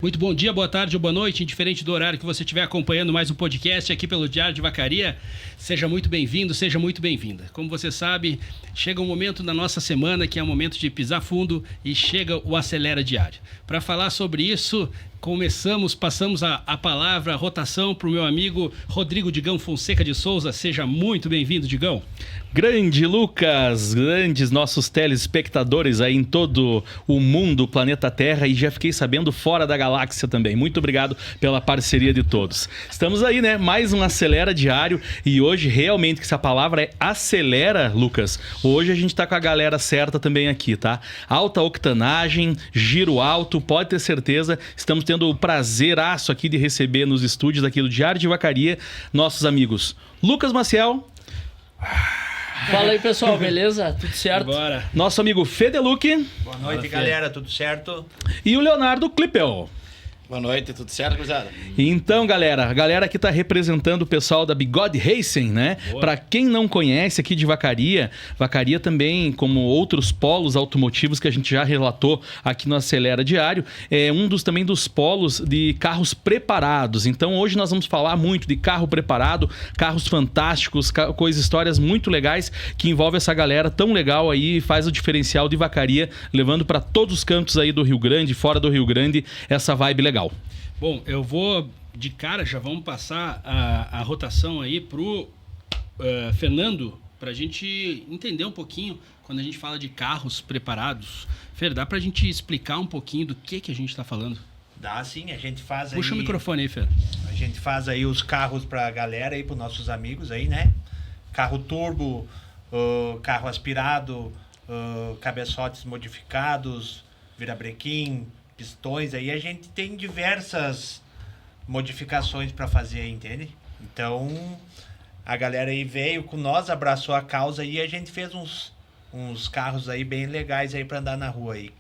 Muito bom dia, boa tarde ou boa noite, indiferente do horário que você estiver acompanhando mais um podcast aqui pelo Diário de Vacaria. Seja muito bem-vindo, seja muito bem-vinda. Como você sabe, chega um momento na nossa semana que é o momento de pisar fundo e chega o Acelera Diário. Para falar sobre isso, passamos a palavra, a rotação para o meu amigo Rodrigo Digão Fonseca de Souza. Seja muito bem-vindo, Digão. Grande Lucas, grandes nossos telespectadores aí em todo o mundo, planeta Terra, e já fiquei sabendo fora da galáxia também. Muito obrigado pela parceria de todos. Estamos aí, né? Mais um Acelera Diário, e hoje realmente que essa palavra é acelera, Lucas. Hoje a gente tá com a galera certa também aqui, tá? Alta octanagem, giro alto, pode ter certeza. Estamos tendo o prazeraço aqui de receber nos estúdios aqui do Diário de Vacaria nossos amigos Lucas Maciel. Fala aí, pessoal, beleza? Tudo certo? Bora. Nosso amigo Fedeluque. Boa noite, galera, tudo certo? E o Leonardo Klippel. Boa noite, tudo certo, cruzada? Então, galera, a galera aqui tá representando o pessoal da Bigode Racing, né? Pra quem não conhece aqui de Vacaria, Vacaria também, como outros polos automotivos que a gente já relatou aqui no Acelera Diário, é um também dos polos de carros preparados. Então, hoje nós vamos falar muito de carro preparado, carros fantásticos, histórias muito legais que envolvem essa galera tão legal aí e faz o diferencial de Vacaria, levando para todos os cantos aí do Rio Grande, fora do Rio Grande, essa vibe legal. Bom, eu vou de cara, já vamos passar a rotação aí pro Fernando, pra gente entender um pouquinho, quando a gente fala de carros preparados. Fer, dá pra gente explicar um pouquinho do que a gente tá falando? Dá sim, a gente faz aí... Puxa o microfone aí, Fer. A gente faz aí os carros pra galera aí, pros nossos amigos aí, né? Carro turbo, carro aspirado, cabeçotes modificados, virabrequim, pistões, aí a gente tem diversas modificações para fazer, entende? Então, a galera aí veio com nós, abraçou a causa e a gente fez uns carros aí bem legais aí para andar na rua aí.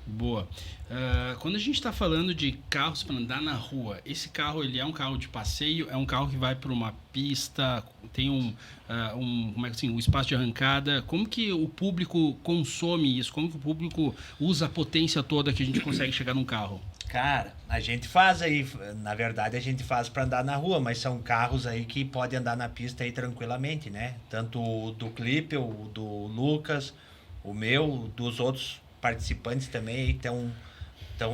Boa. Quando a gente está falando de carros para andar na rua, esse carro ele é um carro de passeio, é um carro que vai para uma pista, tem como é que assim, um espaço de arrancada. Como que o público consome isso? Como que o público usa a potência toda que a gente consegue chegar num carro? Cara, a gente faz aí, na verdade a gente faz para andar na rua, mas são carros aí que podem andar na pista aí tranquilamente, né? Tanto o do Clipe, o do Lucas, o meu, dos outros participantes também, então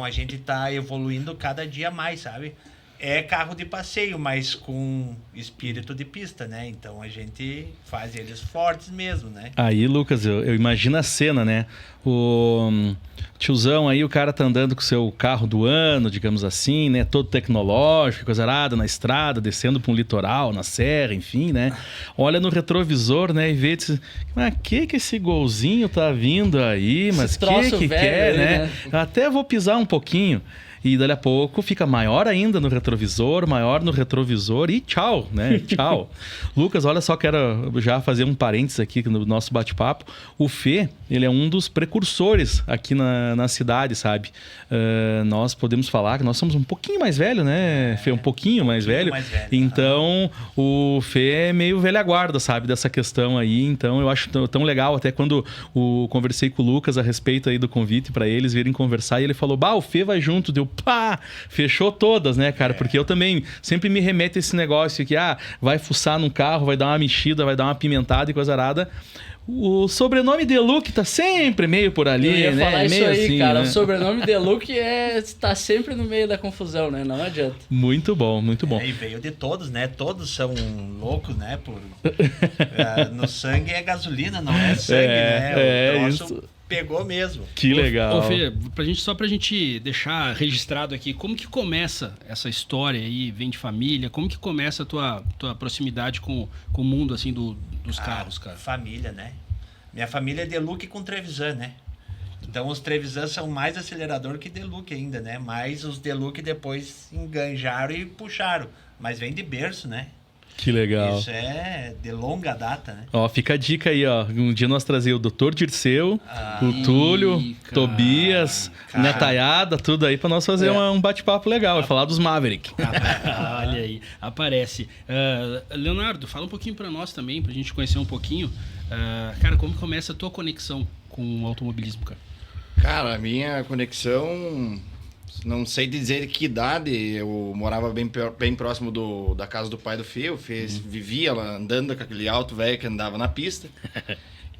a gente tá evoluindo cada dia mais, sabe? É carro de passeio, mas com espírito de pista, né? Então a gente faz eles fortes mesmo, né? Aí, Lucas, eu imagino a cena, né? O tiozão aí, o cara tá andando com o seu carro do ano, digamos assim, né? Todo tecnológico, coisa arada na estrada, descendo para um litoral, na serra, enfim, né? Olha no retrovisor, né? E vê, mas que esse golzinho tá vindo aí? Mas que quer, aí, né? Até vou pisar um pouquinho. E dali a pouco fica maior ainda no retrovisor, maior no retrovisor e tchau, né? Tchau. Lucas, olha só, quero já fazer um parênteses aqui no nosso bate-papo. O Fê, ele é um dos precursores aqui na cidade, sabe? Nós podemos falar que nós somos um pouquinho mais velho, né, Fê? Um pouquinho mais velho. Então, o Fê é meio velha guarda, sabe? Dessa questão aí. Então, eu acho tão legal. Até quando conversei com o Lucas a respeito aí do convite para eles virem conversar, e ele falou, o Fê vai junto, deu pá, fechou todas, né, cara? Porque eu também sempre me remeto a esse negócio que, vai fuçar num carro, vai dar uma mexida, vai dar uma pimentada e coisa arada. O sobrenome Deluque tá sempre meio por ali, né? Eu ia falar isso meio aí, assim, cara. né? O sobrenome Deluque tá sempre no meio da confusão, né? Não adianta. Muito bom, muito bom. E veio de todos, né? Todos são loucos, né? No sangue é gasolina, não é sangue, né? O troço isso. Pegou mesmo. Que legal. Ô Fê, só pra gente deixar registrado aqui, como que começa essa história aí, vem de família, como que começa a tua proximidade com o mundo, assim, dos carros, cara? Família, né? Minha família é Deluque com Trevisan, né? Então os Trevisan são mais acelerador que Deluque ainda, né? Mas os Deluque depois enganjaram e puxaram. Mas vem de berço, né? Que legal. Isso é de longa data, né? Ó, fica a dica aí, ó. Um dia nós trazíamos o Dr. Dirceu, o Túlio, cara, Tobias, Netaiada, tudo aí pra nós fazer um bate-papo legal e falar dos Maverick. Olha aí, aparece. Leonardo, fala um pouquinho pra nós também, pra gente conhecer um pouquinho. Cara, como começa a tua conexão com o automobilismo, cara? Cara, a minha conexão não sei dizer que idade, eu morava bem próximo da casa do pai do Fê, o Fê vivia lá andando com aquele alto velho que andava na pista.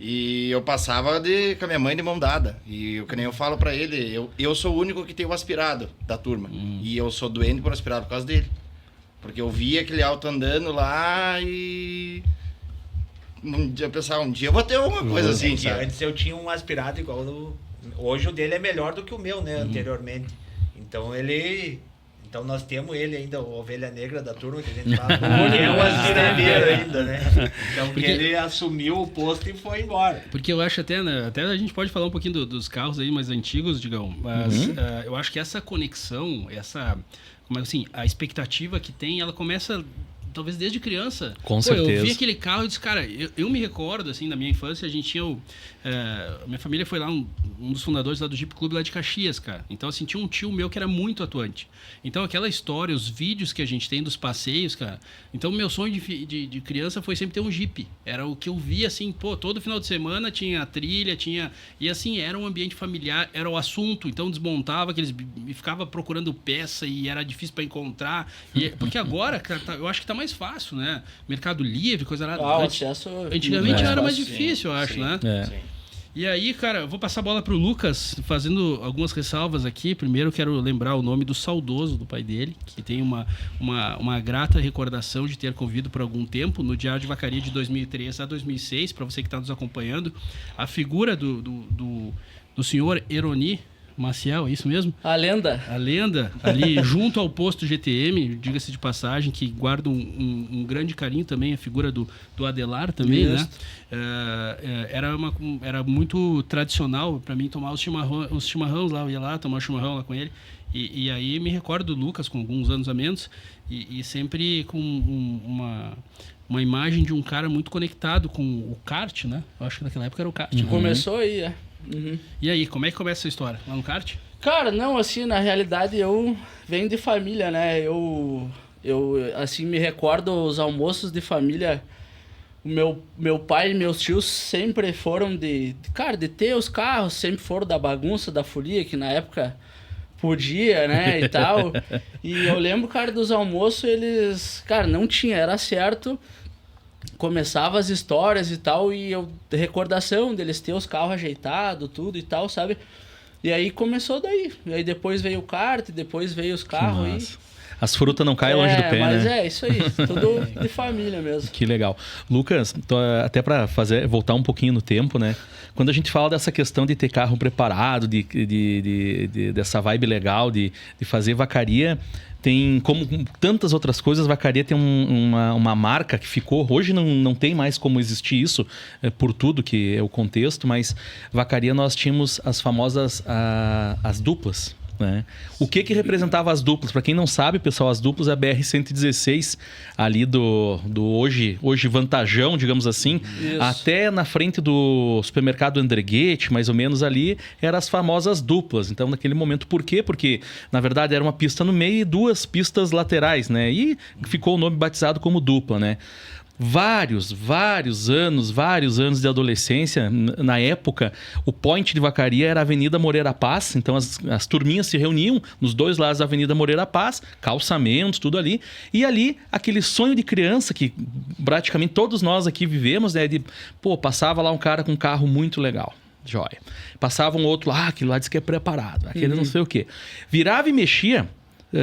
E eu passava com a minha mãe de mão dada. E que nem eu falo pra ele, eu sou o único que tem o aspirado da turma. E eu sou doente por aspirado por causa dele. Porque eu via aquele auto andando lá e... eu pensava, um dia eu vou ter alguma coisa assim, sabe? Antes eu tinha um aspirado igual hoje o dele é melhor do que o meu, né? Anteriormente. Então nós temos ele ainda, o ovelha negra da turma, que a gente fala. É um aspiradeiro ainda, né? Então porque ele assumiu o posto e foi embora. Porque eu acho até, né? Até a gente pode falar um pouquinho dos carros aí mais antigos, Digão. Mas eu acho que essa conexão, como é assim, a expectativa que tem, ela começa talvez desde criança. Com certeza. Eu vi aquele carro e disse, cara, eu me recordo, assim, da minha infância, a gente tinha minha família foi lá, um dos fundadores lá do Jeep Clube lá de Caxias, cara. Então, assim, tinha um tio meu que era muito atuante. Então, aquela história, os vídeos que a gente tem dos passeios, cara. Então, meu sonho de criança foi sempre ter um Jeep. Era o que eu via, assim, todo final de semana tinha trilha, e assim, era um ambiente familiar, era o assunto. Então, desmontava, ficava procurando peça e era difícil para encontrar. Porque agora, cara, eu acho que tá mais fácil, né? Mercado Livre, coisa lá. Antigamente era mais difícil, eu acho, né? Sim. E aí, cara, eu vou passar a bola pro Lucas, fazendo algumas ressalvas aqui. Primeiro, quero lembrar o nome do saudoso do pai dele, que tem uma grata recordação de ter convido por algum tempo, no Diário de Vacaria de 2003 a 2006, para você que está nos acompanhando, a figura do senhor Eroni Maciel, é isso mesmo? A lenda, ali junto ao posto GTM, diga-se de passagem, que guarda um grande carinho também, a figura do Adelar também, isso, né? Era muito tradicional para mim tomar os chimarrões lá, eu ia lá tomar chimarrão lá com ele, e aí me recordo do Lucas com alguns anos a menos, e sempre com uma imagem de um cara muito conectado com o kart, né? Eu acho que naquela época era o kart. Né? Começou aí, E aí, como é que começa essa história? Lá no kart? Cara, não, assim, na realidade eu venho de família, né? Eu assim, me recordo os almoços de família. Meu pai e meus tios sempre foram de ter os carros, sempre foram da bagunça, da folia, que na época podia, né, e tal. E eu lembro, cara, dos almoços, eles, cara, não tinha, era certo. Começava as histórias e tal, e recordação deles ter os carros ajeitados, tudo e tal, sabe? E aí começou daí. E aí depois veio o kart, depois veio os carros e... As frutas não caem longe do pé, mas né? É, isso aí. Tudo de família mesmo. Que legal. Lucas, até para voltar um pouquinho no tempo, né? Quando a gente fala dessa questão de ter carro preparado, dessa vibe legal, de fazer vacaria, tem, como tantas outras coisas, Vacaria tem uma marca que ficou... Hoje não tem mais como existir isso, por tudo que é o contexto, mas Vacaria nós tínhamos as famosas as duplas. Né? O que representava as duplas? Para quem não sabe, pessoal, as duplas é a BR-116 ali do hoje Vantajão, digamos assim. Isso. Até na frente do supermercado Andreguete, mais ou menos ali, eram as famosas duplas. Então, naquele momento, por quê? Porque, na verdade, era uma pista no meio e duas pistas laterais, né? E ficou o nome batizado como dupla, né? Vários anos de adolescência. Na época, o point de Vacaria era a Avenida Moreira Paz. Então, as turminhas se reuniam nos dois lados da Avenida Moreira Paz, calçamentos, tudo ali. E ali, aquele sonho de criança que praticamente todos nós aqui vivemos, né? Passava lá um cara com um carro muito legal. Joia. Passava um outro lá, aquele lá diz que é preparado. Aquele não sei o quê. Virava e mexia...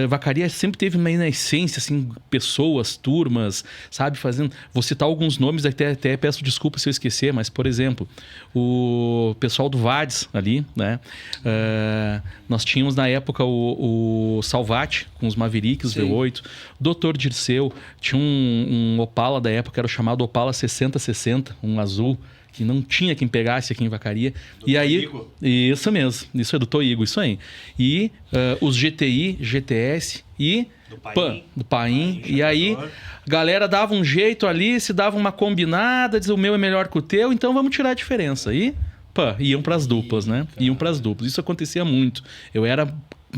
Vacaria sempre teve uma essência, assim, pessoas, turmas, sabe, fazendo... Vou citar alguns nomes, até peço desculpa se eu esquecer, mas, por exemplo, o pessoal do Vades ali, né? Nós tínhamos na época o Salvati, com os Maverick, os V8, Dr. Dirceu, tinha um Opala da época, era o chamado Opala 6060, um azul, que não tinha quem pegasse aqui em Vacaria. E aí, isso mesmo, isso é do Toigo, isso aí. E os GTI, GTS e do Paim. E aí, galera dava um jeito ali, se dava uma combinada, dizia o meu é melhor que o teu, então vamos tirar a diferença. E iam para as duplas, né? Iam para as duplas. Isso acontecia muito. Eu era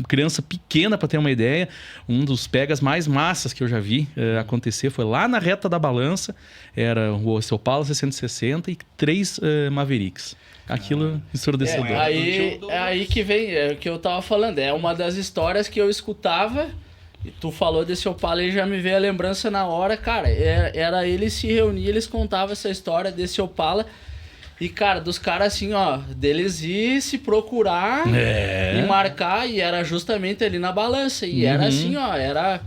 criança pequena, para ter uma ideia, um dos pegas mais massas que eu já vi acontecer foi lá na reta da balança, era o seu Opala 660 e 3 Mavericks. Aquilo ensurdecedor. É aí que vem, é o que eu tava falando, é uma das histórias que eu escutava, e tu falou desse Opala e já me veio a lembrança na hora, cara, era eles se reunir, eles contavam essa história desse Opala, e cara, dos caras assim, ó, deles ir se procurar e marcar, e era justamente ali na balança, e era assim, ó, era...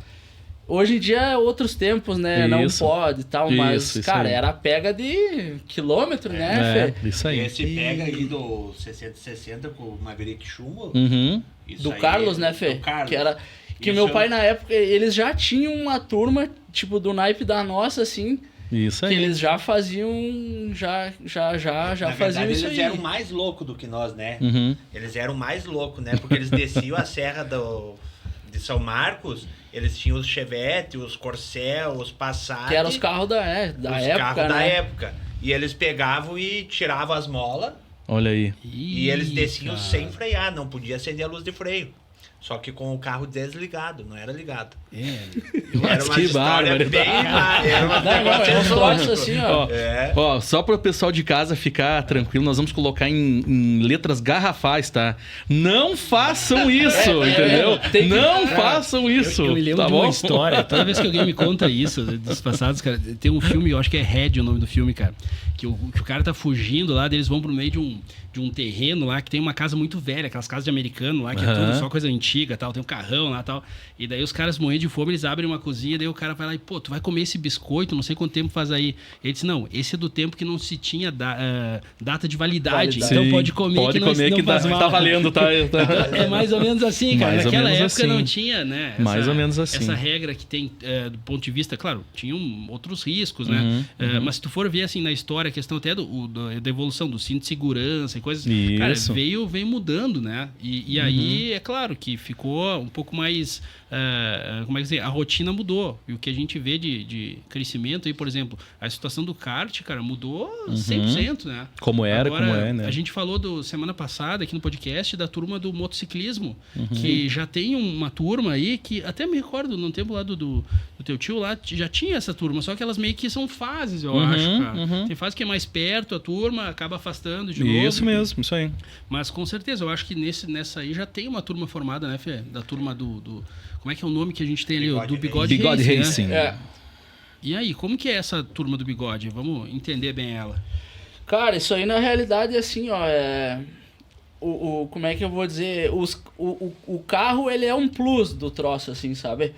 Hoje em dia é outros tempos, né? Isso. Não pode e tal, mas, Isso cara, aí. era pega de quilômetro, né, Fê? Isso aí. Esse pega aí do 660 com o Maverick Chumbo. Uhum. Isso Do aí Carlos, é- né, Fê? Do Carlos. Que era... Que Isso meu pai, na época, eles já tinham uma turma, tipo, do naipe da nossa, assim, Isso que aí. eles já faziam, já Na faziam verdade, isso eles aí. eram mais loucos do que nós, né? Uhum. Eles eram mais loucos, né? Porque eles desciam a serra de São Marcos, eles tinham os Chevette, os Corcel, os Passat. Que eram os carros da época, carros né? da época. E eles pegavam e tiravam as molas Olha aí. e eles desciam cara. sem frear, não podia acender a luz de freio. Só que com o carro desligado, não era ligado. Era uma que história bárbaro. bem... Era uma Não, é uns troços assim, ó. Ó, É. ó, só para o pessoal de casa ficar tranquilo, nós vamos colocar em letras garrafais, tá? Não façam isso, entendeu? tem que- Não façam isso, Eu me lembro tá de bom? uma história. Toda vez que alguém me conta isso, dos passados, cara, tem um filme, eu acho que é Red o nome do filme, cara. Que o cara tá fugindo lá, eles vão pro meio de um terreno lá que tem uma casa muito velha, aquelas casas de americano lá, que é tudo só coisa antiga tal, tem um carrão lá tal. E daí os caras morrendo de fome, eles abrem uma cozinha, daí o cara vai lá e, pô, tu vai comer esse biscoito, não sei quanto tempo faz aí. Ele disse, não, esse é do tempo que não se tinha data de validade, então Sim, pode comer pode que não, comer não que faz tá, mal. tá valendo, tá? É mais ou menos assim, cara. Mais ou Naquela menos época assim. não tinha, né? Mais ou menos assim. Essa regra que tem, do ponto de vista, claro, tinham outros riscos, né? Mas se tu for ver, assim, na história, a questão até da evolução do cinto de segurança e coisas... Cara, Isso. veio mudando, né? E aí, é claro que ficou um pouco mais... como é que dizer? A rotina mudou. E o que a gente vê de crescimento aí, por exemplo, a situação do kart, cara, mudou 100%, né? Como era, Agora, como é, né? A gente falou semana passada aqui no podcast da turma do motociclismo, que já tem uma turma aí que até me recordo no tempo lá do teu tio lá, já tinha essa turma, só que elas meio que são fases, eu acho, cara. Tem fase que é mais perto, a turma acaba afastando de novo. Isso mesmo, isso aí. Mas com certeza, eu acho que nessa aí já tem uma turma formada, né, Fê? Da turma do como é que é o nome que a gente tem ali? Do Bigode Racing. Né? Racing. E aí, como que é essa turma do Bigode? Vamos entender bem ela. Cara, isso aí na realidade é assim, ó, como é que eu vou dizer, o carro ele é um plus do troço, assim, sabe?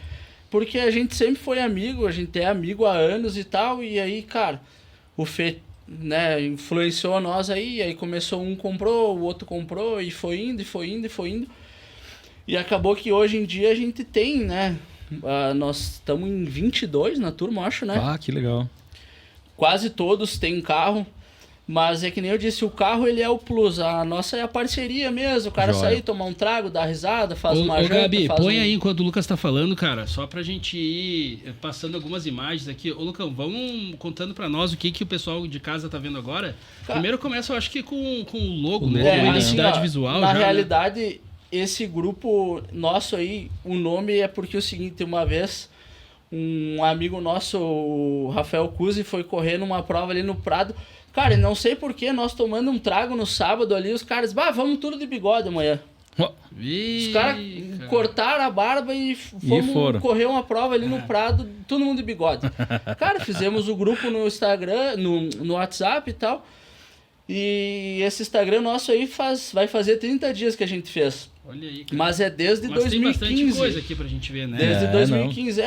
Porque a gente sempre foi amigo, a gente é amigo há anos e tal, e aí, cara, o Fê, né, influenciou nós aí, e aí começou, um comprou, o outro comprou, e foi indo, e foi indo, e foi indo. E acabou que hoje em dia a gente tem, né, nós estamos em 22 na turma, eu acho, né? Ah, que legal. Quase todos têm carro, mas é que nem eu disse, o carro ele é o plus, a nossa é a parceria mesmo, o cara Joia. sair, tomar um trago, dar risada, faz uma Ô, janta, Gabi, faz põe um... aí enquanto o Lucas tá falando, cara, só pra gente ir passando algumas imagens aqui. Ô, Lucão, vamos contando pra nós o que o pessoal de casa tá vendo agora. Cara, Primeiro começa, eu acho que com o logo, né? É, Com a assim, identidade ó, visual na já, né? realidade, esse grupo nosso aí, o nome é porque é o seguinte, uma vez um amigo nosso, o Rafael Cusi, foi correr numa prova ali no Prado. Cara, não sei porquê, nós tomando um trago no sábado ali, os caras, vamos tudo de bigode amanhã. Ih, Os caras cara. cortaram a barba e fomos foram. correr uma prova ali no Prado, todo mundo de bigode. Cara, fizemos o grupo no Instagram, no WhatsApp e tal. E esse Instagram nosso aí vai fazer 30 dias que a gente fez. Olha aí, cara. Mas é desde Mas tem 2015. bastante coisa aqui pra gente ver, né? Desde É, 2015.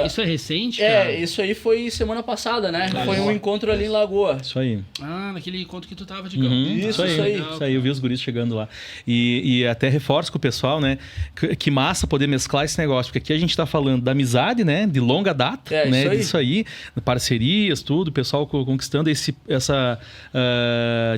Isso é recente, cara? isso aí foi semana passada, né? Claro. Foi um encontro ali em Lagoa. Isso aí. Ah, naquele encontro que tu tava de Isso aí. Isso aí, eu vi os guris chegando lá. E até reforço com o pessoal, né? Que massa poder mesclar esse negócio. Porque aqui a gente tá falando da amizade, né? De longa data, É, né? isso aí. Disso aí. Parcerias, tudo. O pessoal conquistando essa,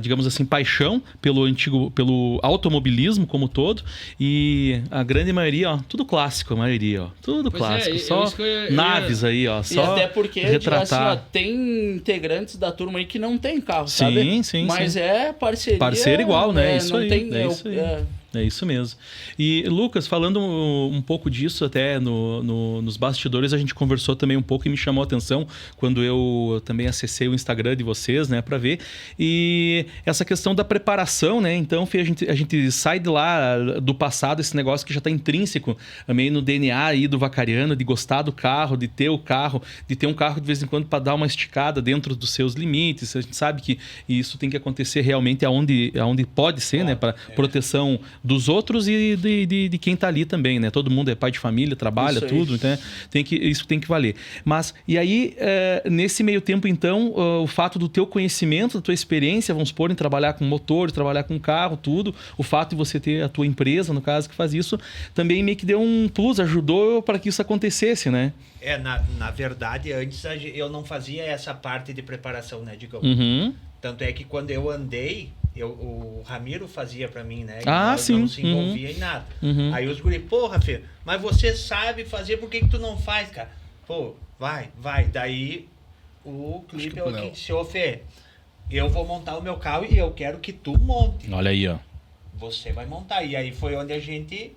digamos assim, paixão pelo automobilismo como todo. E a grande maioria, ó, tudo clássico, a maioria, ó. Tudo Pois é, clássico. eu- Só isso que eu ia- naves aí, ó. E Só até porque, retratar. assim, ó, tem integrantes da turma aí que não tem carro, Sim, sabe? sim, Mas sim. é parceria. Parceiro igual, né? Isso não aí, tem, é isso aí. É isso mesmo. E, Lucas, falando um pouco disso, até nos bastidores, a gente conversou também um pouco e me chamou a atenção quando eu também acessei o Instagram de vocês, né, para ver. E essa questão da preparação, né? Então, Fê, a gente sai de lá do passado, esse negócio que já está intrínseco também no DNA aí do vacariano, de gostar do carro, de ter o carro, de ter um carro de vez em quando para dar uma esticada dentro dos seus limites. A gente sabe que isso tem que acontecer realmente aonde pode ser, né, para proteção dos outros e de quem tá ali também, né? Todo mundo é pai de família, trabalha, Isso aí. tudo, então isso tem que valer. Mas, e aí, nesse meio tempo, então, o fato do teu conhecimento, da tua experiência, vamos supor, em trabalhar com motor, trabalhar com carro, tudo, o fato de você ter a tua empresa, no caso, que faz isso, também meio que deu um plus, ajudou para que isso acontecesse, né? Na verdade, antes eu não fazia essa parte de preparação, né, Digão? Uhum. Tanto é que quando eu andei, o Ramiro fazia pra mim, né? E Ah, nós sim. não se envolvia em nada. Uhum. Aí os guri, porra, Fê, mas você sabe fazer, por que tu não faz, cara? Pô, vai. Daí o clipe é o que disse, ô Fê, eu vou montar o meu carro e eu quero que tu monte. Olha aí, ó. Você vai montar. E aí foi onde a gente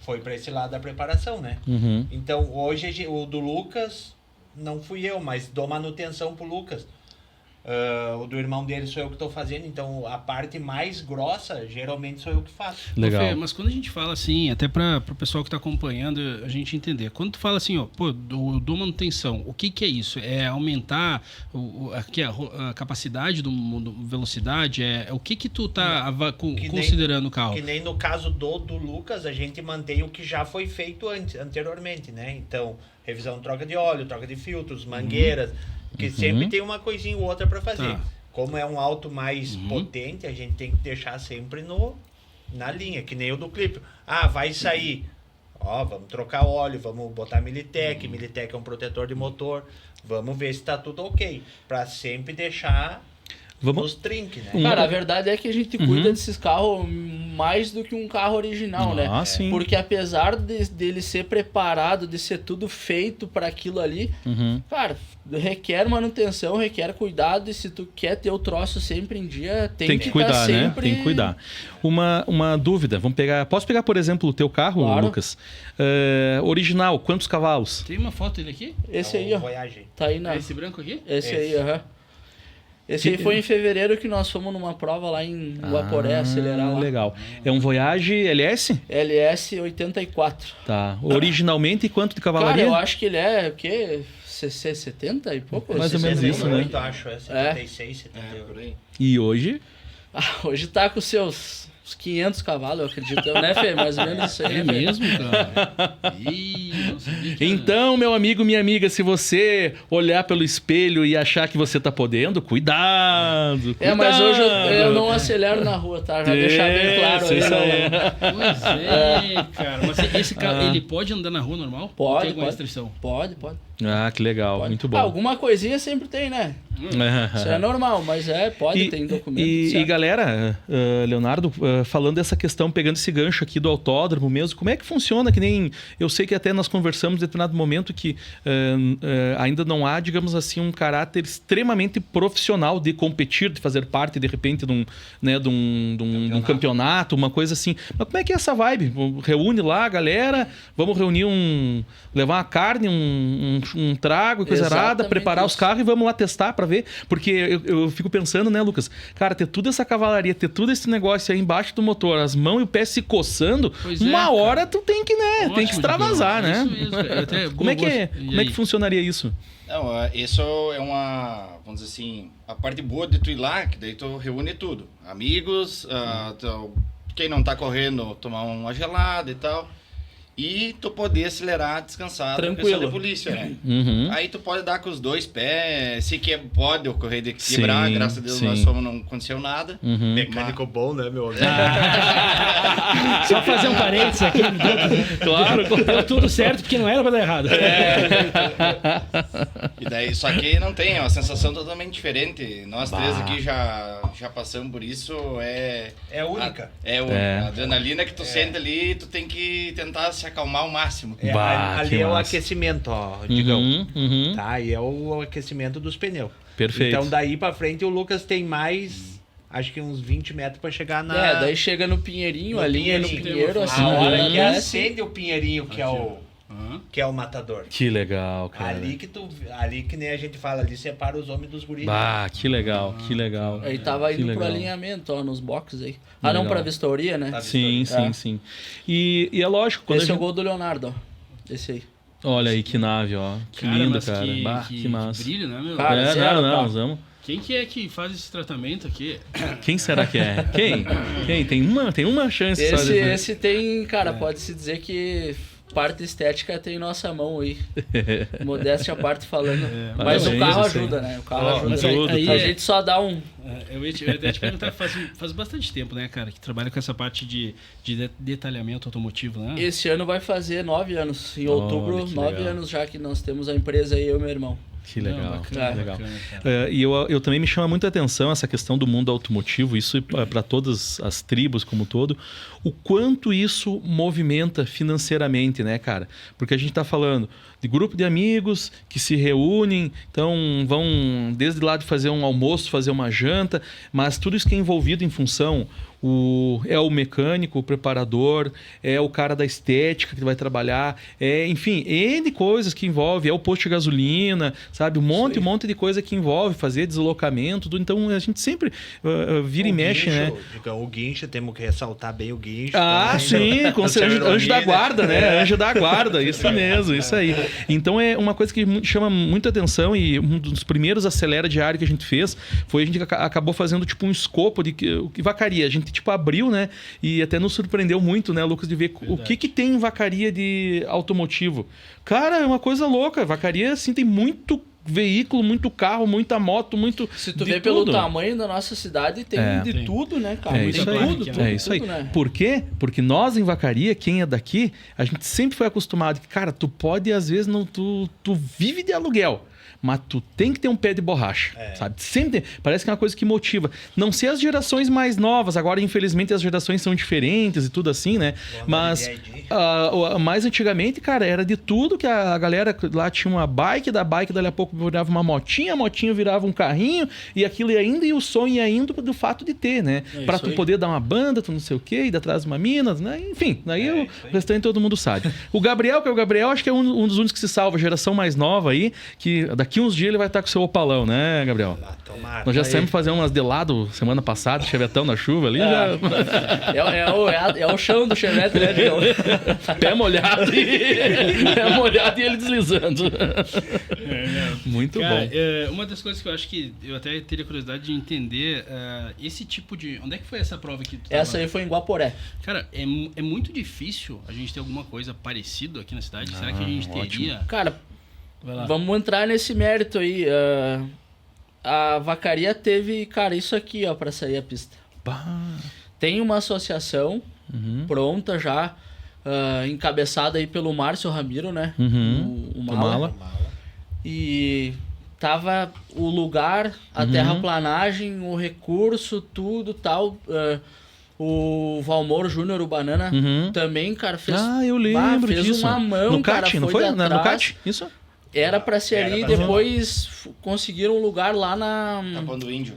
foi pra esse lado da preparação, né? Uhum. Então hoje o do Lucas não fui eu, mas dou manutenção pro Lucas. O do irmão dele sou eu que estou fazendo, então a parte mais grossa geralmente sou eu que faço. Legal. Ô, Fê, mas quando a gente fala assim, até para o pessoal que está acompanhando a gente entender, quando tu fala assim, ó, pô, do manutenção, o que é isso? É aumentar a capacidade do velocidade? O que tu tá considerando o carro? Que nem no caso do Lucas, a gente mantém o que já foi feito anteriormente, né? Então, revisão de troca de óleo, troca de filtros, mangueiras, que sempre tem uma coisinha ou outra para fazer. Tá. Como é um auto mais potente, a gente tem que deixar sempre na linha, que nem o do clipe. Ah, vai sair. Ó, vamos trocar óleo, vamos botar Militec. Militec é um protetor de motor. Vamos ver se tá tudo ok. Para sempre deixar nos trinques, né? Cara, a verdade é que a gente cuida desses carros mais do que um carro original, né? Ah, sim. Porque apesar dele ser preparado, de ser tudo feito para aquilo ali, cara, requer manutenção, requer cuidado, e se tu quer ter o troço sempre em dia, tem que cuidar, tá né? sempre... Tem que cuidar. Uma dúvida, posso pegar, por exemplo, o teu carro, Claro. Lucas? Original, quantos cavalos? Tem uma foto dele aqui? Esse É aí, o ó. Voyage. Tá aí na... É esse branco aqui? Esse aí, aham. Esse aí foi em fevereiro que nós fomos numa prova lá em Guaporé, acelerar lá. Legal. É um Voyage LS? LS 84. Tá. Originalmente, quanto de Cara, cavalaria? eu acho que ele é o quê? CC 70 e pouco? Mais ou menos 60, isso, né? 78, acho, 76, 78. por aí. E hoje? Hoje tá com seus 500 cavalos, eu acredito, né, Fê? Mais ou menos isso aí. É né, Fê? mesmo, cara? Ih, não sabia que era. Então, meu amigo, minha amiga, se você olhar pelo espelho e achar que você tá podendo, cuidado. Mas hoje eu cuidado. não acelero na rua, tá? Já deixar bem claro aí. Isso não- aí. Pois é, cara. Mas esse carro, ele pode andar na rua normal? Não Pode, tem alguma pode. restrição? Pode. Ah, que legal, Pode. muito bom. Alguma coisinha sempre tem, né? Isso é normal, mas pode, tem documento. E certo. galera, Leonardo, falando dessa questão, pegando esse gancho aqui do autódromo mesmo, como é que funciona? Que nem eu sei que até nós conversamos em determinado momento que ainda não há, digamos assim, um caráter extremamente profissional de competir, de fazer parte, de repente, de um campeonato, uma coisa assim. Mas como é que é essa vibe? Reúne lá a galera, vamos reunir levar uma carne, um trago e coisa Exatamente arada, preparar os isso. carros e vamos lá testar pra ver. Porque eu fico pensando, né, Lucas? Cara, ter toda essa cavalaria, ter todo esse negócio aí embaixo do motor, as mãos e o pé se coçando, Pois é, uma cara. hora tu tem que, né? Ótimo, tem que extravasar, Digão. né? Isso mesmo, cara. Até Como é que é? gosto. E Como é aí? que funcionaria isso? Não, isso é uma, vamos dizer assim, a parte boa de tu ir lá, que daí tu reúne tudo. Amigos, quem não tá correndo, tomar uma gelada e tal. E tu poder acelerar, descansar da Tranquilo. pessoa da polícia, né? Uhum. Aí tu pode dar com os dois pés, se pode ocorrer de quebrar, Sim, graças a Deus sim. nós somos, não aconteceu nada. Uhum. Mecânico bom, né, meu amigo? Só fazer um parênteses aqui. Claro, Deu tudo certo porque não era pra dar errado. E daí, só que não tem, é uma sensação totalmente diferente. Nós três aqui já passamos por isso, É única. A adrenalina que tu sente ali, tu tem que tentar se acalmar ao máximo. Bah, Ali que é o massa. aquecimento, ó, Digão. Tá, E é o aquecimento dos pneus. perfeito. Então daí pra frente o Lucas tem mais acho que uns 20 metros pra chegar na... daí chega no Pinheirinho, no ali no Pinheirinho. Pinheiro, assim, A hora que desce. acende o Pinheirinho, que é o matador. Que legal, cara. Ali que nem a gente fala, ali separa os homens dos guris. Bah, que legal, que legal. Aí tava Que indo pro legal. alinhamento, ó, nos boxes aí. Ah, não, Legal. pra vistoria, né? Sim, sim, É. sim. E é lógico, quando Esse a é o gente... gol do Leonardo, ó. Esse aí. Olha aí que nave, ó. Que linda, mas cara. Bah, que massa. brilho, né, meu? Cara, É, zero, não, tá? nós vamos. Quem que é que faz esse tratamento aqui? Quem será que é? Quem? Tem uma chance só de... Esse tem, cara, pode-se dizer que parte estética tem nossa mão aí. Modéstia à parte falando. Mas o parabéns, carro isso aí. ajuda, né? O carro ajuda. mas tudo, aí- A gente só dá um... Eu ia até te perguntar, faz bastante tempo, né, cara, que trabalha com essa parte de detalhamento automotivo, né? Esse ano vai fazer 9 anos. Em outubro, que 9 legal. anos já que nós temos a empresa aí, eu e meu irmão. Que legal, Não, bacana, que legal. bacana, cara. E eu também me chama muita atenção essa questão do mundo automotivo, isso para todas as tribos como um todo, o quanto isso movimenta financeiramente, né, cara? Porque a gente está falando de grupo de amigos que se reúnem, então vão desde lá de fazer um almoço, fazer uma janta, mas tudo isso que é envolvido em função é o mecânico, o preparador, é o cara da estética que vai trabalhar, enfim, N coisas que envolve, é o posto de gasolina, sabe? Um monte de coisa que envolve fazer deslocamento, tudo. Então a gente sempre vira e mexe, né? O guincho, temos que ressaltar bem o guincho. Ah, também, sim, né? com certeza. Anjo da guarda, né? Anjo da guarda, isso mesmo, isso aí. Então é uma coisa que chama muita atenção e um dos primeiros acelera diário que a gente fez foi a gente acabou fazendo tipo um escopo de vacaria. A gente tipo abriu, né? E até nos surpreendeu muito, né, Lucas, de ver o que tem em vacaria de automotivo. Cara, é uma coisa louca. Vacaria, assim, tem muito veículo, muito carro, muita moto, muito... Se tu de vê pelo tudo. tamanho da nossa cidade, tem de Tem. tudo, né, cara? É Tem isso aí. tudo, É isso aí. tudo, né? Por quê? Porque nós em vacaria, quem é daqui, a gente sempre foi acostumado que, cara, tu pode, às vezes, não, tu vive de aluguel. Mas tu tem que ter um pé de borracha, sabe? Sempre tem. Parece que é uma coisa que motiva. Não sei as gerações mais novas, agora infelizmente as gerações são diferentes e tudo assim, né? Mas mais antigamente, cara, era de tudo que a galera lá tinha uma bike, da bike dali a pouco virava uma motinha, a motinha virava um carrinho e aquilo ia indo e o sonho ia indo do fato de ter, né? Pra tu poder dar uma banda, tu não sei o quê, ir atrás de uma mina, né? Enfim, daí o restante todo mundo sabe. O Gabriel, acho que é um dos únicos que se salva, a geração mais nova aí, que daqui uns dias ele vai estar com o seu opalão, né, Gabriel? Tomara. Nós já saímos fazer umas de lado semana passada, chevetão na chuva ali, já... É o chão do Chevette, né, Digão? Pé molhado e ele deslizando. Muito Cara, bom. uma das coisas que eu acho que eu até teria curiosidade de entender, esse tipo de... Onde é que foi essa prova que tu tava? Essa aí foi em Guaporé. Cara, é muito difícil a gente ter alguma coisa parecida aqui na cidade. Será que a gente teria? Cara, Vai lá. vamos entrar nesse mérito aí. A vacaria teve, cara, isso aqui, ó, pra sair a pista. Tem uma associação pronta já, encabeçada aí pelo Márcio Ramiro, né? O Mala. E tava o lugar, a terraplanagem, o recurso, tudo tal. O Valmor Júnior, o Banana, também, cara, fez... Eu lembro fez disso. uma mão, no cara, CAT, não foi foi? de No atrás. CAT? Isso? Era pra ser Era ali, pra ser. depois conseguiram um lugar lá na... Tapando o índio.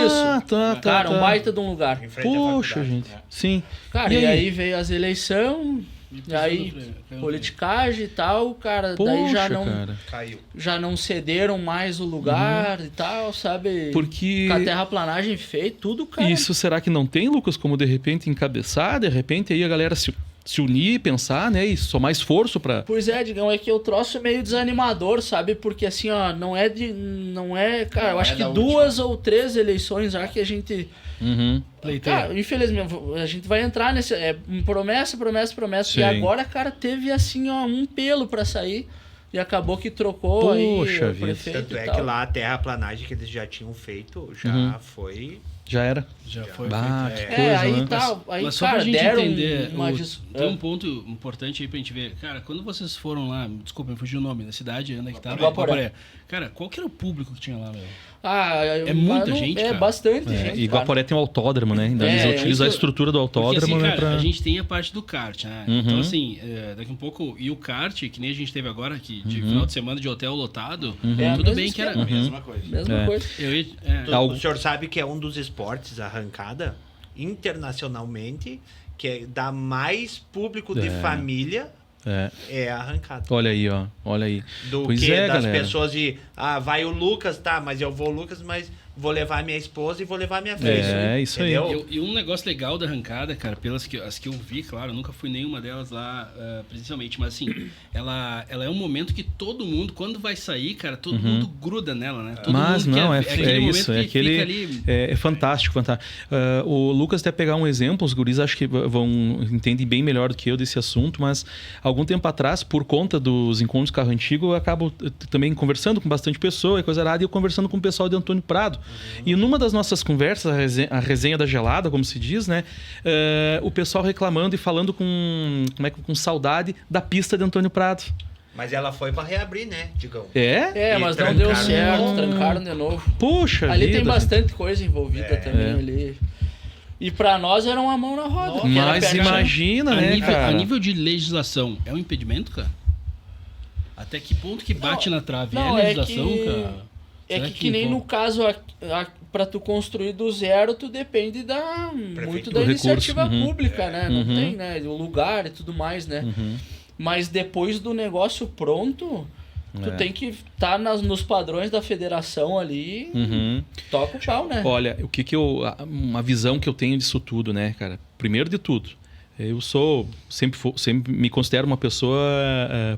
Isso. Tá. Cara, um baita de um lugar. Em frente à Poxa, faculdade. gente. Sim. Cara, e aí veio as eleições, e aí Caiu politicagem e tal, cara, Poxa, daí cara. Caiu. já não cederam mais o lugar e tal, sabe? Porque... Com a terraplanagem feita, tudo, cara. Isso será que não tem, Lucas, como de repente encabeçar, de repente aí a galera se unir, pensar, né? E somar esforço pra... Pois é, Digão, é que eu troço meio desanimador, sabe? Porque assim, ó, não é, cara, eu Não acho é que da 2 ou 3 eleições já que a gente... Cara, infelizmente, a gente vai entrar nesse... promessa. Sim. E agora, cara, teve assim, ó, um pelo pra sair. E acabou que trocou aí Poxa o vida. prefeito Tanto e é tal. que lá a terraplanagem que eles já tinham feito já foi. Já era. Já foi Bah, feito. que coisa, aí né? tá. Aí, Mas só cara, pra gente deram entender, uma tem um ponto importante aí pra gente ver. Cara, quando vocês foram lá, desculpa, me fugiu o nome da cidade, onde é que tava? Guaporé. Cara, qual que era o público que tinha lá, meu? Muita gente, É cara. bastante É, gente. e Guaporé tem um autódromo, né? Então É, eles utilizam a isso- estrutura do Porque autódromo, assim, né? cara, Pra... a gente tem a parte do kart, né? Uhum. Então, assim, daqui um pouco... E o kart, que nem a gente teve agora, que de final de semana de hotel lotado, É a tudo mesma bem que era... esquema. Mesma coisa. Mesma É. coisa. Eu ia, O senhor sabe que é um dos esportes, a arrancada, internacionalmente, que dá mais público de família, é a arrancada. Olha aí, ó. Olha aí. Do Pois que é, das galera. pessoas de, vai o Lucas, tá, mas eu vou o Lucas, mas vou levar minha esposa e vou levar minha filha. É, isso aí. Entendeu? E um negócio legal da arrancada, cara, as que eu vi, claro, eu nunca fui nenhuma delas lá presencialmente, mas assim, ela é um momento que todo mundo, quando vai sair, cara, todo mundo gruda nela, né? Todo Mas mundo não, quer, é aquele isso, momento é que fica aquele... ali. É fantástico, fantástico. O Lucas até pegar um exemplo, os guris acho que entendem bem melhor do que eu desse assunto, mas algum tempo atrás, por conta dos encontros carro antigo, eu acabo também conversando com bastante pessoa e coisa errada, e eu conversando com o pessoal de Antônio Prado. E numa das nossas conversas, a resenha da gelada, como se diz, né? O pessoal reclamando e falando com saudade da pista de Antônio Prado. Mas ela foi pra reabrir, né, Digão? É, E mas não deu trancaram de certo, novo. trancaram de novo. Puxa Ali vida, tem bastante coisa envolvida também É. ali. E pra nós era uma mão na roda. porque era Mas pertinho. imagina, A né, nível, cara? a nível de legislação, é um impedimento, cara? Até que ponto que bate na trave? não, é é legislação, que- cara? É Será que nem pô, no caso, pra tu construir do zero, tu depende muito da Do iniciativa recurso, uhum. pública, né? Não Uhum. tem, né? O lugar e tudo mais, né? Mas depois do negócio pronto, tu tem que estar nos padrões da federação ali, Uhum. toca o pau, né? Olha, uma visão que eu tenho disso tudo, né, cara? Primeiro de tudo, eu sempre me considero uma pessoa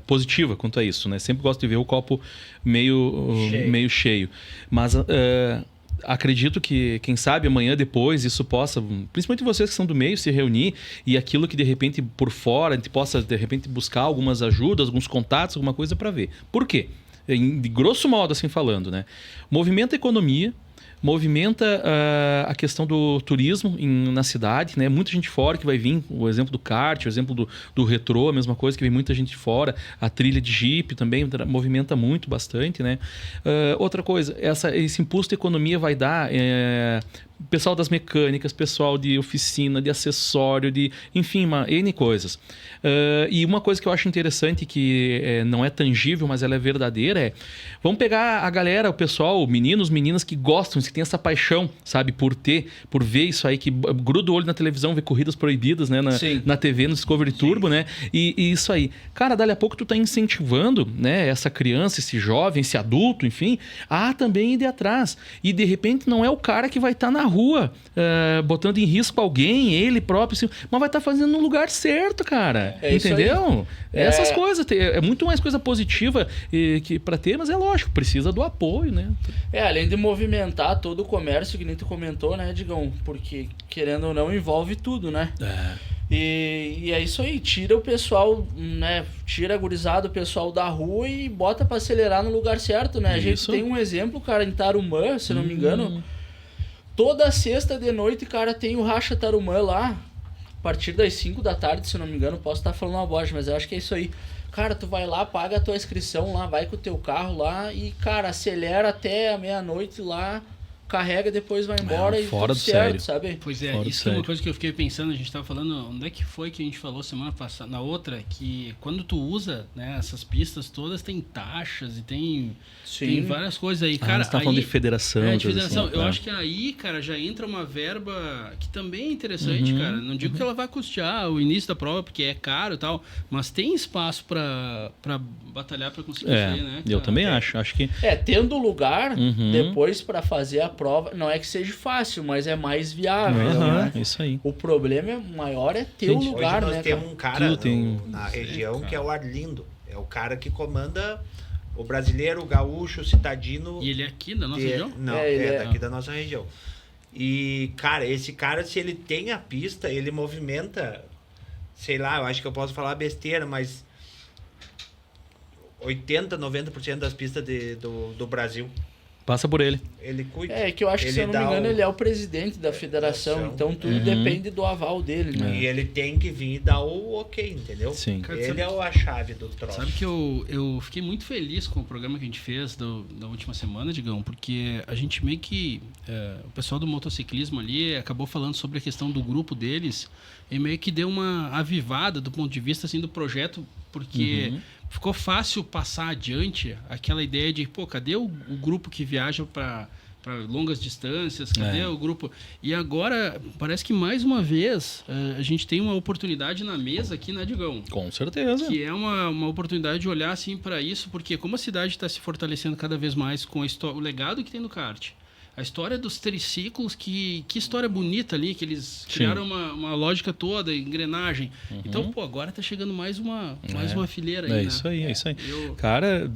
positiva quanto a isso, né? Sempre gosto de ver o copo meio cheio. Mas acredito que, quem sabe, amanhã, depois, isso possa, principalmente vocês que são do meio, se reunir e aquilo que, de repente, por fora, a gente possa, de repente, buscar algumas ajudas, alguns contatos, alguma coisa para ver. Por quê? De grosso modo, assim falando, né? Movimenta a economia, movimenta a questão do turismo na cidade, né? Muita gente fora que vai vir, o exemplo do kart, o exemplo do retrô, a mesma coisa, que vem muita gente fora, a trilha de Jeep também movimenta bastante, né? Outra coisa, esse impulso da economia vai dar pessoal das mecânicas, pessoal de oficina, de acessório, enfim, N coisas. E uma coisa que eu acho interessante, que não é tangível, mas ela é verdadeira, vamos pegar a galera, o pessoal, meninos, meninas que gostam, que tem essa paixão, sabe, por ver isso aí, que gruda o olho na televisão, vê corridas proibidas, né, na TV, no Discovery Turbo, né, e isso aí. Cara, dali a pouco tu tá incentivando, né, essa criança, esse jovem, esse adulto, enfim, a também ir atrás. E de repente não é o cara que vai estar na rua botando em risco alguém, ele próprio, assim, mas vai estar fazendo no lugar certo, cara. É isso entendeu? aí. Essas coisas, é muito mais coisa positiva que para ter, mas é lógico, precisa do apoio, né? Além de movimentar todo o comércio, que nem tu comentou, né, Digão? Porque, querendo ou não, envolve tudo, né? E é isso aí, tira o pessoal, né? Tira a gurizada, o pessoal da rua e bota pra acelerar no lugar certo, né? A gente Isso. tem um exemplo, cara, em Tarumã, se não me engano. Toda sexta de noite, cara, tem o Racha Tarumã lá. A partir das 5 da tarde, se não me engano, posso estar falando uma bosta, mas eu acho que é isso aí. Cara, tu vai lá, paga a tua inscrição lá, vai com o teu carro lá e, cara, acelera até a meia-noite lá, carrega, depois vai embora e fora tudo do certo, sério. sabe? Pois é, Fora do isso que é uma sério. coisa que eu fiquei pensando, a gente estava falando, onde é que foi que a gente falou semana passada, na outra, que quando tu usa, né, essas pistas todas, tem taxas e tem várias coisas aí, cara. você tá falando de federação. De coisa federação. assim, Eu tá. acho que aí, cara, já entra uma verba que também é interessante, cara. Não digo que ela vai custear o início da prova, porque é caro e tal, mas tem espaço pra batalhar pra conseguir isso aí, né? Eu cara? também acho que... Tendo lugar Uhum. depois pra fazer a prova, não é que seja fácil, mas é mais viável, né? Isso aí. O problema maior é ter o Gente, lugar, Hoje nós né, temos cara? um cara Tudo tem- na região que é o Arlindo. É o cara que comanda o brasileiro, o gaúcho, o citadino. E ele é aqui da nossa região? Não, ele é- daqui da nossa região. E, cara, esse cara, se ele tem a pista, ele movimenta, sei lá, eu acho que eu posso falar besteira, mas 80%, 90% das pistas do Brasil. Passa por ele. Ele cuida. É que eu acho que, se eu não me engano, ele é o presidente da federação, então tudo depende do aval dele, né? E ele tem que vir e dar o ok, entendeu? Sim. Cara, Ele sabe- é a chave do troço. Sabe que eu fiquei muito feliz com o programa que a gente fez da última semana, Digão, porque a gente meio que... o pessoal do motociclismo ali acabou falando sobre a questão do grupo deles e meio que deu uma avivada do ponto de vista assim, do projeto, porque ficou fácil passar adiante aquela ideia de, pô, cadê o grupo que viaja para longas distâncias, cadê o grupo? E agora, parece que mais uma vez, a gente tem uma oportunidade na mesa aqui, né, Digão? Com certeza. Que é uma oportunidade de olhar assim para isso, porque como a cidade está se fortalecendo cada vez mais com o legado que tem no kart, a história dos triciclos, que história bonita ali, que eles criaram uma lógica toda, engrenagem. Então, pô, agora tá chegando mais uma fileira aí, É né? isso aí, é isso aí. Cara,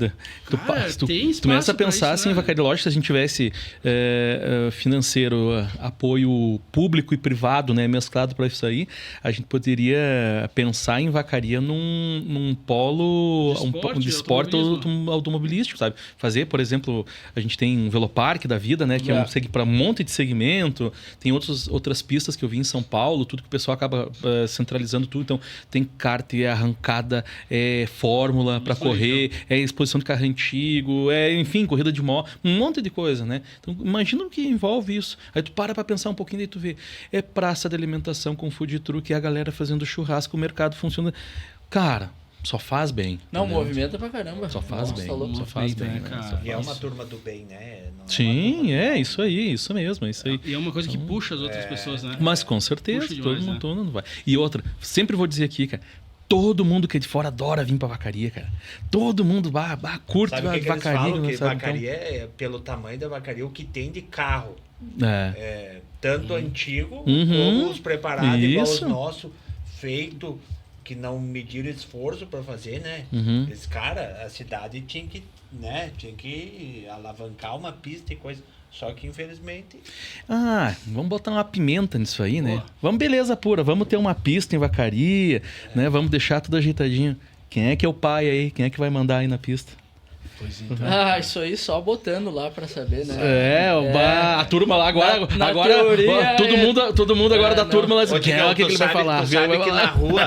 Tu tem espaço começa a pra pensar isso, assim, né? Vacaria, lógico, se a gente tivesse financeiro, apoio público e privado, né, mesclado para isso aí, a gente poderia pensar em Vacaria num polo de esporte automobilístico, sabe? Fazer, por exemplo, a gente tem um veloparque da vida, né, que para um monte de segmento, tem outras pistas que eu vi em São Paulo, tudo que o pessoal acaba centralizando tudo, então tem kart, arrancada, fórmula para correr, exposição de carro antigo, enfim, corrida de moto, um monte de coisa, né? Então imagina o que envolve isso. Aí tu para pensar um pouquinho, daí tu vê, praça de alimentação com food truck, a galera fazendo churrasco, o mercado funciona. Cara, só faz bem. Não, entendeu? movimenta pra caramba. Só faz bem. Tá louco. Só faz bem, né, né? cara? Só E é faz. uma turma do bem, né? Não Sim, isso aí, isso mesmo, é isso aí. E é uma coisa que puxa as outras pessoas, né? Mas com certeza, Puxa demais, todo mundo vai. E outra, sempre vou dizer aqui, cara, todo mundo que é de fora adora vir pra Vacaria, cara. Todo mundo curte Sabe o a que eles Vacaria. falam? Que sabe? Vacaria é, pelo tamanho da Vacaria, o que tem de carro. Então, é. Tanto antigo, Uhum. como os preparados, igual os Isso. nossos, feito, que não mediram esforço para fazer, né? Uhum. Esse cara, a cidade tinha que alavancar uma pista e coisa. Só que, infelizmente... Vamos botar uma pimenta nisso aí, né? Boa. Vamos, beleza pura, vamos ter uma pista em Vacaria, né? Vamos deixar tudo ajeitadinho. Quem é que é o pai aí? Quem é que vai mandar aí na pista? Isso aí só botando lá pra saber, né? A turma lá agora. Na agora teoria, todo mundo agora da não. turma lá. Ô, Digão, O que ele vai falar? Tu sabe que na rua,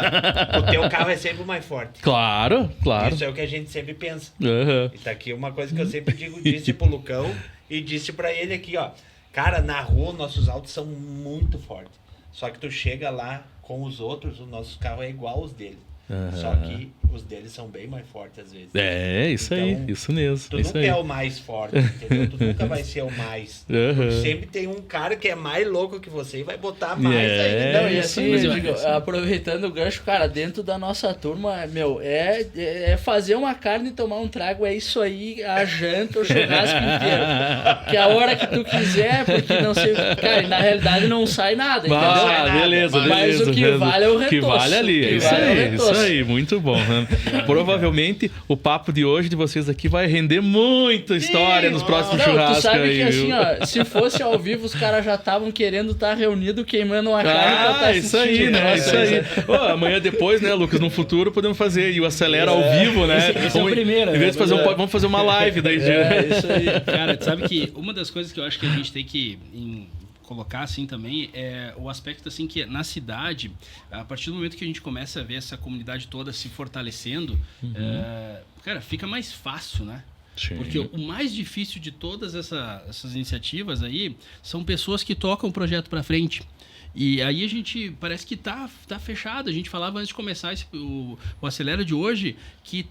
o teu carro é sempre o mais forte. Claro. Isso é o que a gente sempre pensa. Aham. E tá aqui uma coisa que eu sempre disse pro Lucão e disse pra ele aqui, ó. Cara, na rua nossos autos são muito fortes. Só que tu chega lá com os outros, o nosso carro é igual aos deles. Só que os deles são bem mais fortes às vezes. Isso Então, aí, isso mesmo. Tu isso nunca aí. é o mais forte, entendeu? Tu nunca vai ser o mais. Aham. Sempre tem um cara que é mais louco que você e vai botar mais aí. Não, e isso assim, aí. eu digo, aproveitando o gancho, cara, dentro da nossa turma, é fazer uma carne e tomar um trago, é isso aí, a janta, o churrasco inteiro. Que a hora que tu quiser, porque não sei. Cara, e na realidade não sai nada, entendeu? Beleza, Mas beleza. o que vale é o O que retoço. vale ali. O que Isso vale é o aí, retoço. isso aí, muito bom. Né? Provavelmente o papo de hoje de vocês aqui vai render muita história nos próximos Não, churrascos tu sabe aí, que assim, viu? ó, se fosse ao vivo, os caras já estavam querendo estar reunidos, queimando uma carne pra estar Isso aí, né? Nossa, Isso aí. Amanhã depois, né, Lucas, no futuro podemos fazer e o Acelera ao vivo, né? Esse é o primeiro, Em vez de né? fazer vamos fazer uma live daí. isso aí. Cara, tu sabe que uma das coisas que eu acho que a gente tem que colocar assim também é o aspecto assim que na cidade, a partir do momento que a gente começa a ver essa comunidade toda se fortalecendo, cara, fica mais fácil, né? Sim. Porque o mais difícil de todas essas iniciativas aí são pessoas que tocam o projeto para frente. E aí a gente parece que tá fechado. A gente falava antes de começar o Acelera de hoje que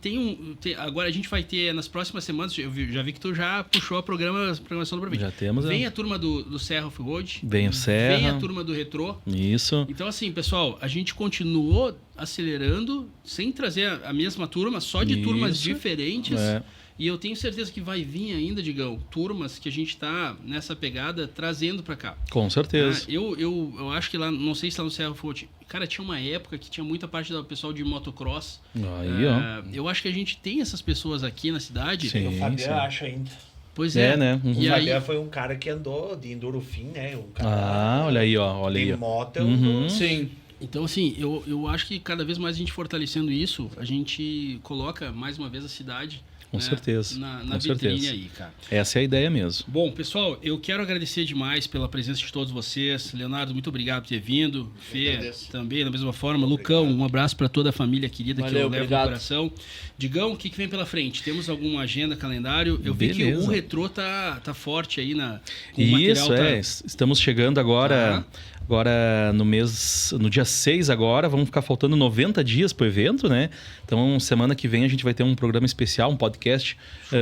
agora a gente vai ter nas próximas semanas, eu já vi que tu já puxou a programação do Provinte. Já temos. Vem a turma do Serra Off-Road. Vem o Serra. Vem a turma do Retrô. Isso. Então assim, pessoal, a gente continuou acelerando sem trazer a mesma turma, só de turmas Isso. diferentes. E eu tenho certeza que vai vir ainda, Digão, turmas que a gente tá nessa pegada trazendo para cá. Com certeza. Eu acho que lá, não sei se lá no Serra Forte, cara, tinha uma época que tinha muita parte do pessoal de motocross. Aí, ó. Eu acho que a gente tem essas pessoas aqui na cidade. Sim. O Fabiano acha ainda. Pois é. né? Uhum. E O aí, Fabiano foi um cara que andou de enduro fim, né? Um cara Olha aí, ó. Olha de aí, ó. moto. Uhum. Sim. então, assim, eu acho que cada vez mais a gente fortalecendo isso, a gente coloca mais uma vez a cidade Com certeza. na Com vitrine certeza. aí, cara. Essa é a ideia mesmo. Bom, pessoal, eu quero agradecer demais pela presença de todos vocês. Leonardo, muito obrigado por ter vindo. Fê, agradeço. também, da mesma forma. Lucão, um abraço para toda a família querida que Valeu, eu levo obrigado. no coração. Digão, o que vem pela frente? Temos alguma agenda, calendário? Eu vi que Beleza. o Retrô tá forte aí com o Isso, material. Estamos chegando agora Agora, no dia 6 agora, vão ficar faltando 90 dias pro evento, né? Então, semana que vem a gente vai ter um programa especial, um podcast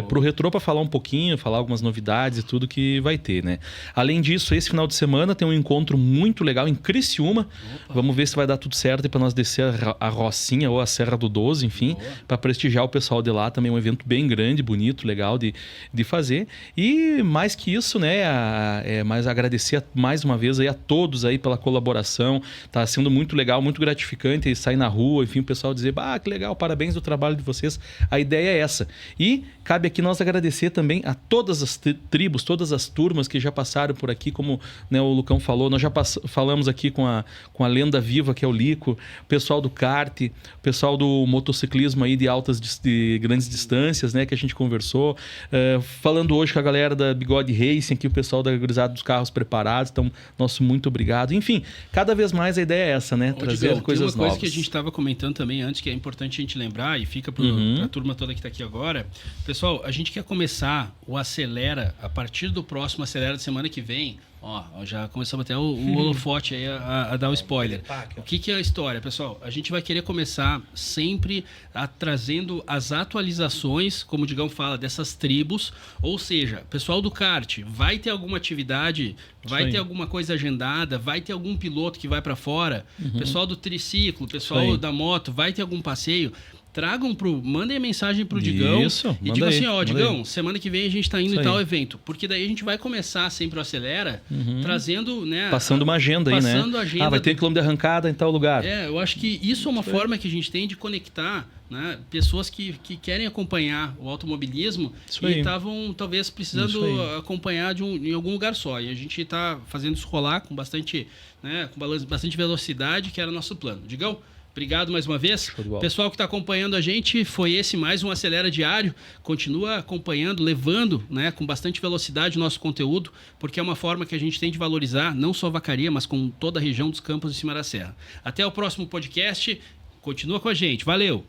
pro Retrô para falar um pouquinho, falar algumas novidades e tudo que vai ter, né? Além disso, esse final de semana tem um encontro muito legal em Criciúma. Opa. Vamos ver se vai dar tudo certo para nós descer a Rocinha ou a Serra do 12, enfim, para prestigiar o pessoal de lá. Também um evento bem grande, bonito, legal de fazer. E mais que isso, né? Mais agradecer mais uma vez aí a todos aí pela colaboração. Tá sendo muito legal, muito gratificante sair na rua, enfim, o pessoal dizer, que legal, parabéns do trabalho de vocês. A ideia é essa. E cabe aqui nós agradecer também a todas as tribos, todas as turmas que já passaram por aqui, como, né, o Lucão falou, nós já falamos aqui com a lenda viva que é o Lico, o pessoal do kart, o pessoal do motociclismo aí de grandes distâncias, né, que a gente conversou, falando hoje com a galera da Bigode Racing, aqui o pessoal da gurizada dos carros preparados, então nosso muito obrigado. Enfim, cada vez mais a ideia é essa, né, trazer Digão, coisas novas. Tem uma coisa que a gente estava comentando também antes, que é importante a gente lembrar, e fica para a turma toda que está aqui agora. Pessoal, a gente quer começar o Acelera, a partir do próximo Acelera da semana que vem. Já começamos até o holofote aí a dar o spoiler. O que é a história, pessoal? A gente vai querer começar sempre trazendo as atualizações, como o Digão fala, dessas tribos. Ou seja, pessoal do kart, vai ter alguma atividade, vai ter alguma coisa agendada, vai ter algum piloto que vai para fora. Pessoal do triciclo, pessoal da moto, vai ter algum passeio. Mandem a mensagem pro Digão e digam assim, Digão, semana que vem a gente tá indo em tal evento. Porque daí a gente vai começar sempre o Acelera, trazendo, né? Passando uma agenda aí, né? Vai ter quilômetro de arrancada em tal lugar. Eu acho que isso é uma forma que a gente tem de conectar, né, pessoas que querem acompanhar o automobilismo e estavam talvez precisando acompanhar em algum lugar só. E a gente está fazendo isso rolar com bastante velocidade, que era o nosso plano. Digão, obrigado mais uma vez. Pessoal que está acompanhando a gente, foi esse mais um Acelera Diário. Continua acompanhando, levando, né, com bastante velocidade o nosso conteúdo, porque é uma forma que a gente tem de valorizar não só Vacaria, mas com toda a região dos Campos de Cima da Serra. Até o próximo podcast. Continua com a gente. Valeu!